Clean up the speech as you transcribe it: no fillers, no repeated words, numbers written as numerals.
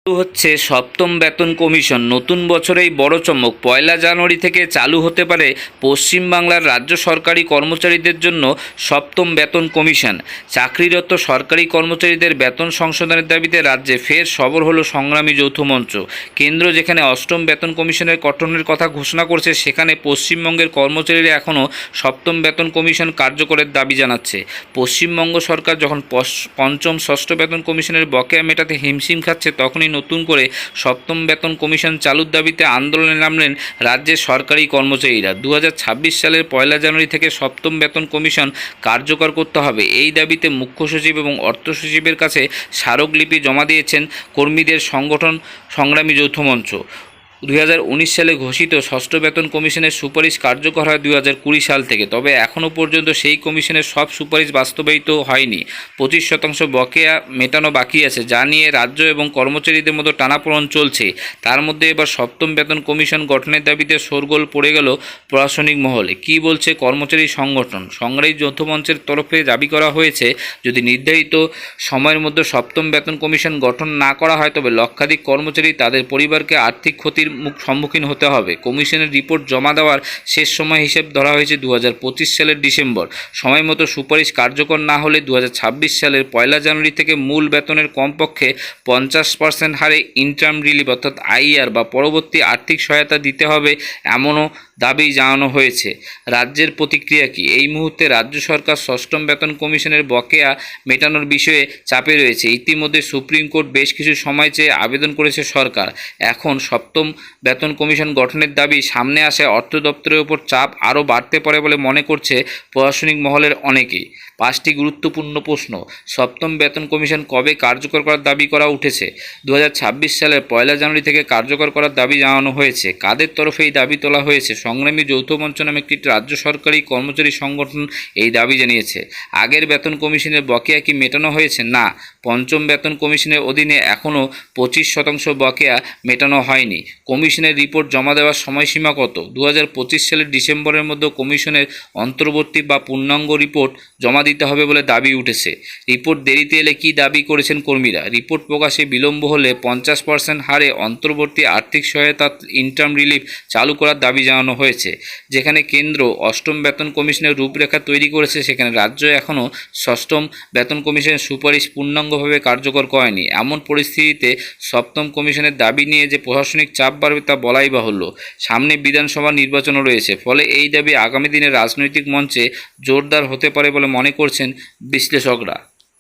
চালু হচ্ছে সপ্তম বেতন কমিশন। নতুন বছরেই বড় চমক, 1 জানুয়ারি থেকে চালু হতে পারে পশ্চিমবাংলার রাজ্য সরকারি কর্মচারীদের জন্য সপ্তম বেতন কমিশন। চাকরিরত সরকারি কর্মচারীদের বেতন সংশোধনের দাবিতে রাজ্যে ফের সরব হলো সংগ্রামী যৌথ মঞ্চ। কেন্দ্র যেখানে অষ্টম বেতন কমিশনের গঠনের কথা ঘোষণা করছে, সেখানে পশ্চিমবঙ্গের কর্মচারীরা এখনও সপ্তম বেতন কমিশন কার্যকরের দাবি জানাচ্ছে। পশ্চিমবঙ্গ সরকার যখন পঞ্চম ষষ্ঠ বেতন কমিশনের বকেয়া মেটাতে হিমশিম খাচ্ছে, তখনই নতুন করে সপ্তম বেতন কমিশন চালুর দাবিতে আন্দোলনে নামলেন রাজ্যের সরকারি কর্মচারীরা। 2026 সালের 1 জানুয়ারি থেকে সপ্তম বেতন কমিশন কার্যকর করতে হবে, এই দাবিতে মুখ্য সচিব এবং অর্থ সচিবের কাছে স্মারকলিপি জমা দিয়েছেন কর্মীদের সংগঠন সংগ্রামী যৌথ মঞ্চ। 2019 সালে ঘোষিত ষষ্ঠ বেতন কমিশনের সুপারিশ কার্যকর হয় 2020 সাল থেকে। তবে এখনও পর্যন্ত সেই কমিশনের সব সুপারিশ বাস্তবায়িত হয়নি। 25% বকেয়া মেটানো বাকি আছে, যা নিয়ে রাজ্য এবং কর্মচারীদের মধ্যে টানাপোড়েন চলছে। তার মধ্যে এবার সপ্তম বেতন কমিশন গঠনের দাবিতে শোরগোল পড়ে গেল প্রশাসনিক মহলে। কী বলছে কর্মচারী সংগঠন? সংগ্রামী যৌথ মঞ্চের তরফে দাবি করা হয়েছে, যদি নির্ধারিত সময়ের মধ্যে সপ্তম বেতন কমিশন গঠন না করা হয়, তবে লক্ষাধিক কর্মচারী তাদের পরিবারকে আর্থিক ক্ষতির সম্মুখীন হতে হবে। কমিশনের রিপোর্ট জমা দেওয়ার শেষ সময় হিসেব ধরা হয়েছে 2025 সালের ডিসেম্বর। সময় মতো সুপারিশ কার্যকর না হলে 2026 সালের 1 জানুয়ারি থেকে মূল বেতনের কমপক্ষে 50% হারে ইন্টার্ম রিলিফ অর্থাৎ আইআর বা পরবর্তী আর্থিক সহায়তা দিতে হবে, এমনও দাবি জানানো হয়েছে। রাজ্যের প্রতিক্রিয়া কি? এই মুহূর্তে রাজ্য সরকার ষষ্ঠম বেতন কমিশনের বকেয়া মেটানোর বিষয়ে চাপে রয়েছে। ইতিমধ্যে সুপ্রিম কোর্ট বেশ কিছু সময় চেয়ে আবেদন করেছে সরকার। এখন সপ্তম বেতন কমিশন গঠনের দাবি সামনে আসে, অর্থ দপ্তরের ওপর চাপ আরও বাড়তে পারে বলে মনে করছে প্রশাসনিক মহলের অনেকেই। 5টি গুরুত্বপূর্ণ প্রশ্ন। সপ্তম বেতন কমিশন কবে কার্যকর করার দাবি করা উঠেছে? 2026 সালের 1 জানুয়ারি থেকে কার্যকর করার দাবি জানানো হয়েছে। কাদের তরফে এই দাবি তোলা হয়েছে? সংগ্রামী যৌথ মঞ্চ নামে একটি রাজ্য সরকারি কর্মচারী সংগঠন এই দাবি জানিয়েছে। আগের বেতন কমিশনের বকেয়া কি মেটানো হয়েছে? না, পঞ্চম বেতন কমিশনের অধীনে এখনও 25% বকেয়া মেটানো হয়নি। কমিশনের রিপোর্ট জমা দেওয়ার সময়সীমা কত? 2025 সালের ডিসেম্বরের মধ্যে কমিশনের অন্তর্বর্তী বা পূর্ণাঙ্গ রিপোর্ট জমা দিতে হবে বলে দাবি উঠেছে। রিপোর্ট দেরিতে এলে কী দাবি করেছেন কর্মীরা? রিপোর্ট প্রকাশে বিলম্ব হলে 50% হারে অন্তর্বর্তী আর্থিক সহায়তা ইন্টার্ম রিলিফ চালু করার দাবি জানানো হয়েছে। যেখানে কেন্দ্র অষ্টম বেতন কমিশনের রূপরেখা তৈরি করেছে, সেখানে রাজ্য এখনও ষষ্ঠম বেতন কমিশনের সুপারিশ পূর্ণাঙ্গভাবে কার্যকর করেনি। এমন পরিস্থিতিতে সপ্তম কমিশনের দাবি নিয়ে যে প্রশাসনিক চাপ বাড়বে তা বলাই বাহুল্য। সামনে বিধানসভা নির্বাচনও রয়েছে, ফলে এই দাবি আগামী দিনে রাজনৈতিক মঞ্চে জোরদার হতে পারে বলে মনে করছেন বিশ্লেষকরা।